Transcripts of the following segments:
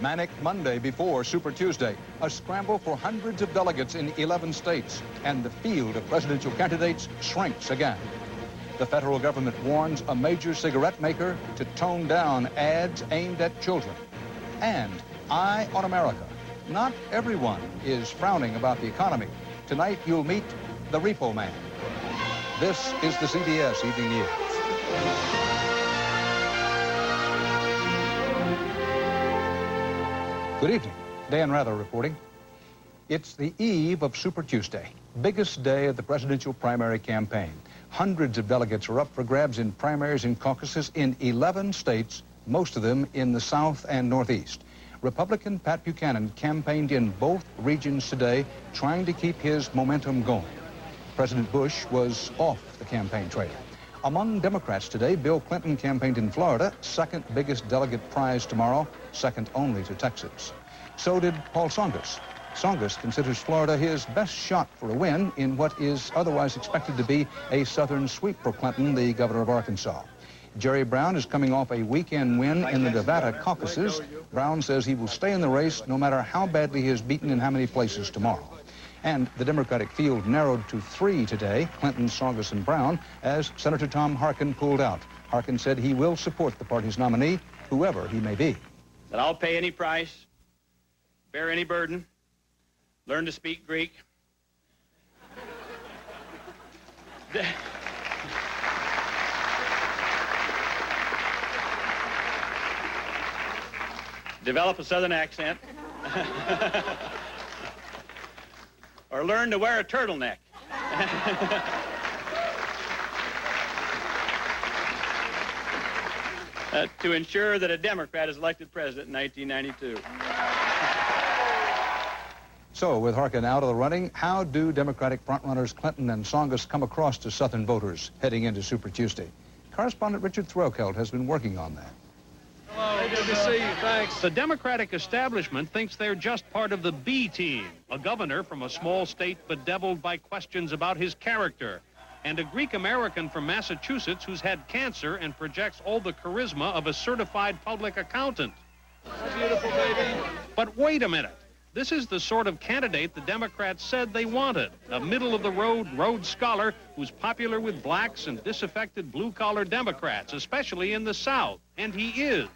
Manic Monday before Super Tuesday, a scramble for hundreds of delegates in 11 states, and the field of presidential candidates shrinks again. The federal government warns a major cigarette maker to tone down ads aimed at children. And Eye on America. Not everyone is frowning about the economy. Tonight you'll meet the Repo Man. This is the CBS Evening News. Good evening. Dan Rather reporting. It's the eve of Super Tuesday, biggest day of the presidential primary campaign. Hundreds of delegates are up for grabs in primaries and caucuses in 11 states, most of them in the South and Northeast. Republican Pat Buchanan campaigned in both regions today, trying to keep his momentum going. President Bush was off the campaign trail. Among Democrats today, Bill Clinton campaigned in Florida, second biggest delegate prize tomorrow, second only to Texas. So did Paul Tsongas. Tsongas considers Florida his best shot for a win in what is otherwise expected to be a southern sweep for Clinton, the governor of Arkansas. Jerry Brown is coming off a weekend win in the Nevada caucuses. Brown says he will stay in the race no matter how badly he is beaten in how many places tomorrow. And the Democratic field narrowed to 3 today, Clinton, Tsongas, and Brown, as Senator Tom Harkin pulled out. Harkin said he will support the party's nominee, whoever he may be. That I'll pay any price, bear any burden, learn to speak Greek. Develop a southern accent. Or learn to wear a turtleneck. To ensure that a Democrat is elected president in 1992. So, with Harkin out of the running, how do Democratic frontrunners Clinton and Tsongas come across to Southern voters heading into Super Tuesday? Correspondent Richard Threlkeld has been working on that. Hello, good to see you. Thanks. The Democratic establishment thinks they're just part of the B team, a governor from a small state bedeviled by questions about his character, and a Greek-American from Massachusetts who's had cancer and projects all the charisma of a certified public accountant. Beautiful, baby. But wait a minute. This is the sort of candidate the Democrats said they wanted, a middle-of-the-road Rhodes Scholar who's popular with blacks and disaffected blue-collar Democrats, especially in the South. And he is.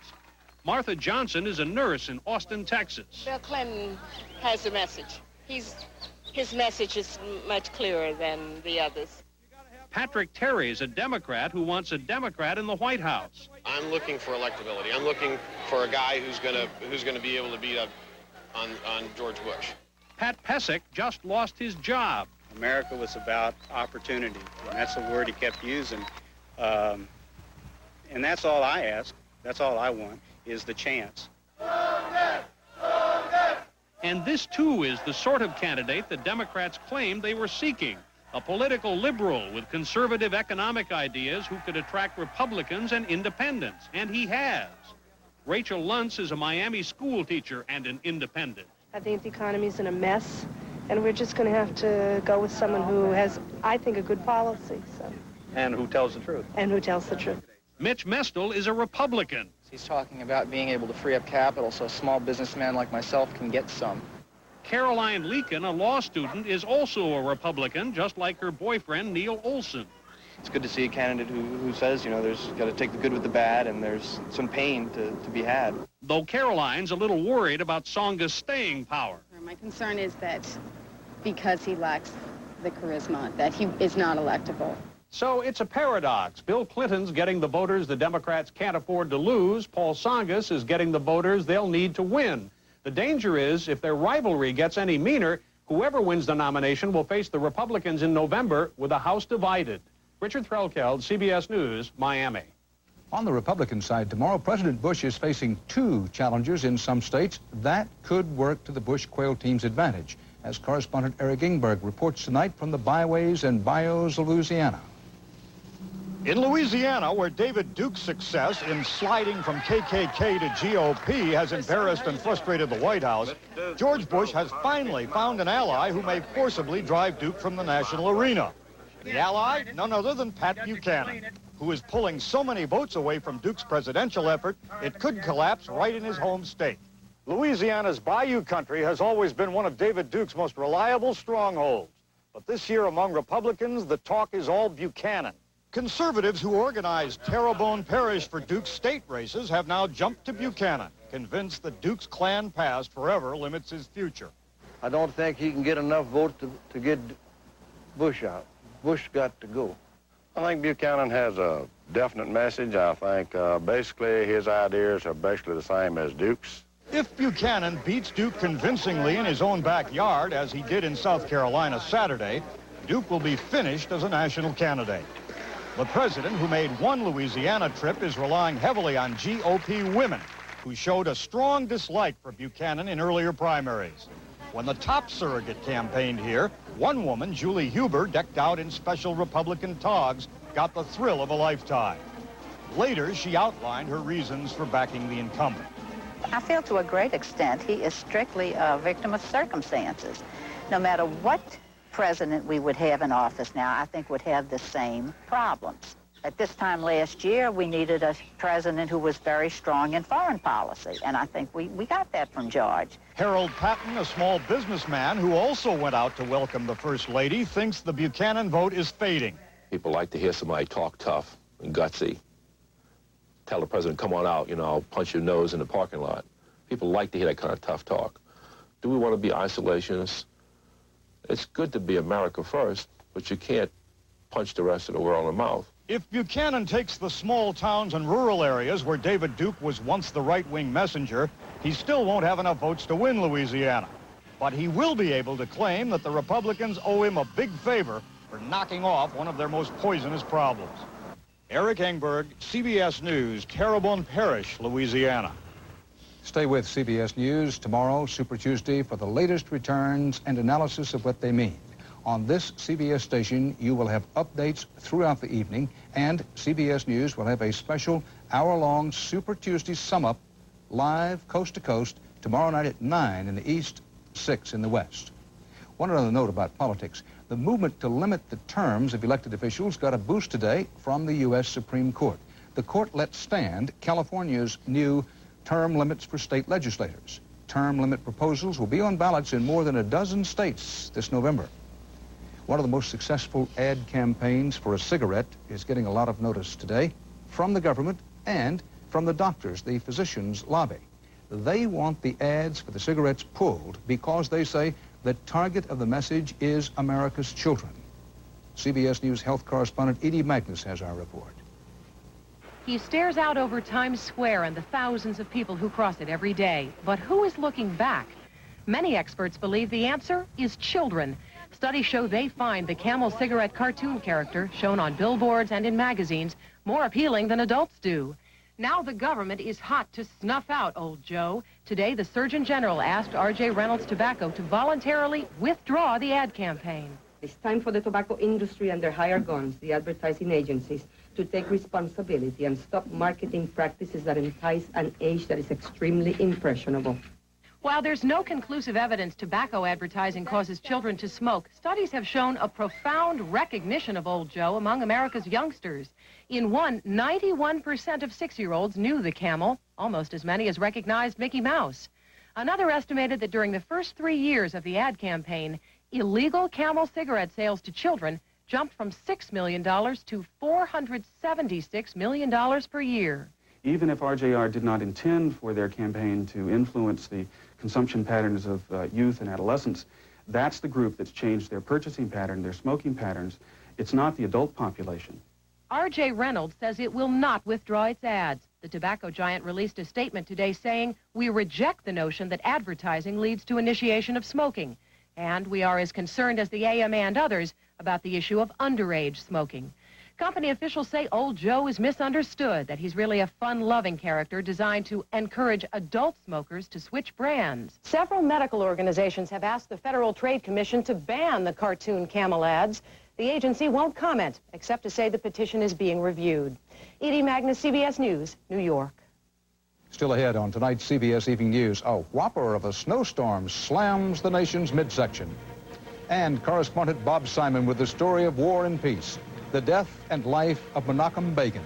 Martha Johnson is a nurse in Austin, Texas. Bill Clinton has a message. His message is much clearer than the others. Patrick Terry is a Democrat who wants a Democrat in the White House. I'm looking for electability. I'm looking for a guy who's gonna be able to beat up on George Bush. Pat Pesek just lost his job. America was about opportunity, and that's the word he kept using. And that's all I ask, that's all I want, is the chance. And this, too, is the sort of candidate the Democrats claimed they were seeking, a political liberal with conservative economic ideas who could attract Republicans and independents, and he has. Rachel Luntz is a Miami school teacher and an independent. I think the economy's in a mess, and we're just going to have to go with someone who has, I think, a good policy. So. And who tells the truth. And who tells the truth. Mitch Mestel is a Republican. He's talking about being able to free up capital so a small businessman like myself can get some. Caroline Leakin, a law student, is also a Republican, just like her boyfriend, Neil Olson. It's good to see a candidate who says, you know, there's got to take the good with the bad, and there's some pain to be had. Though Caroline's a little worried about Tsongas' staying power. My concern is that because he lacks the charisma, that he is not electable. So it's a paradox. Bill Clinton's getting the voters the Democrats can't afford to lose. Paul Tsongas is getting the voters they'll need to win. The danger is, if their rivalry gets any meaner, whoever wins the nomination will face the Republicans in November with the House divided. Richard Threlkeld, CBS News, Miami. On the Republican side tomorrow, President Bush is facing 2 challengers in some states. That could work to the Bush Quail team's advantage, as correspondent Eric Ingberg reports tonight from the byways and bayous of Louisiana. In Louisiana, where David Duke's success in sliding from KKK to GOP has embarrassed and frustrated the White House, George Bush has finally found an ally who may forcibly drive Duke from the national arena. The ally, none other than Pat Buchanan, who is pulling so many votes away from Duke's presidential effort, it could collapse right in his home state. Louisiana's Bayou country has always been one of David Duke's most reliable strongholds. But this year among Republicans, the talk is all Buchanan. Conservatives who organized Terrebonne Parish for Duke's state races have now jumped to Buchanan, convinced that Duke's Klan past forever limits his future. I don't think he can get enough votes to get Bush out. Bush got to go. I think Buchanan has a definite message. I think basically his ideas are basically the same as Duke's. If Buchanan beats Duke convincingly in his own backyard, as he did in South Carolina Saturday, Duke will be finished as a national candidate. The president, who made one Louisiana trip, is relying heavily on GOP women, who showed a strong dislike for Buchanan in earlier primaries. When the top surrogate campaigned here, one woman, Julie Huber, decked out in special Republican togs, got the thrill of a lifetime. Later, she outlined her reasons for backing the incumbent. I feel to a great extent he is strictly a victim of circumstances. No matter what president we would have in office now, I think would have the same problems. At this time last year, we needed a president who was very strong in foreign policy, and I think we got that from George. Harold Patton, a small businessman who also went out to welcome the First Lady, thinks the Buchanan vote is fading. People like to hear somebody talk tough and gutsy. Tell the president, come on out, you know, I'll punch your nose in the parking lot. People like to hear that kind of tough talk. Do we want to be isolationists? It's good to be America first, but you can't punch the rest of the world in the mouth. If Buchanan takes the small towns and rural areas where David Duke was once the right-wing messenger, he still won't have enough votes to win Louisiana. But he will be able to claim that the Republicans owe him a big favor for knocking off one of their most poisonous problems. Eric Engberg, CBS News, Terrebonne Parish, Louisiana. Stay with CBS News tomorrow, Super Tuesday, for the latest returns and analysis of what they mean. On this CBS station, you will have updates throughout the evening, and CBS News will have a special hour-long Super Tuesday sum-up live coast to coast tomorrow night at 9 in the East, 6 in the West. One other note about politics. The movement to limit the terms of elected officials got a boost today from the U.S. Supreme Court. The court let stand California's new term limits for state legislators. Term limit proposals will be on ballots in more than a dozen states this November. One of the most successful ad campaigns for a cigarette is getting a lot of notice today from the government and from the doctors, the physicians' lobby. They want the ads for the cigarettes pulled because they say the target of the message is America's children. CBS News health correspondent Edie Magnus has our report. He stares out over Times Square and the thousands of people who cross it every day. But who is looking back? Many experts believe the answer is children. Studies show they find the Camel cigarette cartoon character, shown on billboards and in magazines, more appealing than adults do. Now the government is hot to snuff out Old Joe. Today, the Surgeon General asked R.J. Reynolds Tobacco to voluntarily withdraw the ad campaign. It's time for the tobacco industry and their hired guns, the advertising agencies, to take responsibility and stop marketing practices that entice an age that is extremely impressionable. While there's no conclusive evidence tobacco advertising causes children to smoke, studies have shown a profound recognition of Old Joe among America's youngsters. In one, 91% of 6-year-olds knew the Camel, almost as many as recognized Mickey Mouse. Another estimated that during the first 3 years of the ad campaign, illegal Camel cigarette sales to children jumped from $6 million to $476 million per year. Even if RJR did not intend for their campaign to influence the consumption patterns of youth and adolescents, that's the group that's changed their purchasing pattern, their smoking patterns. It's not the adult population. R.J. Reynolds says it will not withdraw its ads. The tobacco giant released a statement today saying, "We reject the notion that advertising leads to initiation of smoking. And we are as concerned as the AMA and others about the issue of underage smoking." Company officials say Old Joe is misunderstood, that he's really a fun-loving character designed to encourage adult smokers to switch brands. Several medical organizations have asked the Federal Trade Commission to ban the cartoon Camel ads. The agency won't comment, except to say the petition is being reviewed. Edie Magnus, CBS News, New York. Still ahead on tonight's CBS Evening News, a whopper of a snowstorm slams the nation's midsection. And correspondent Bob Simon with the story of War and Peace, the death and life of Menachem Begin.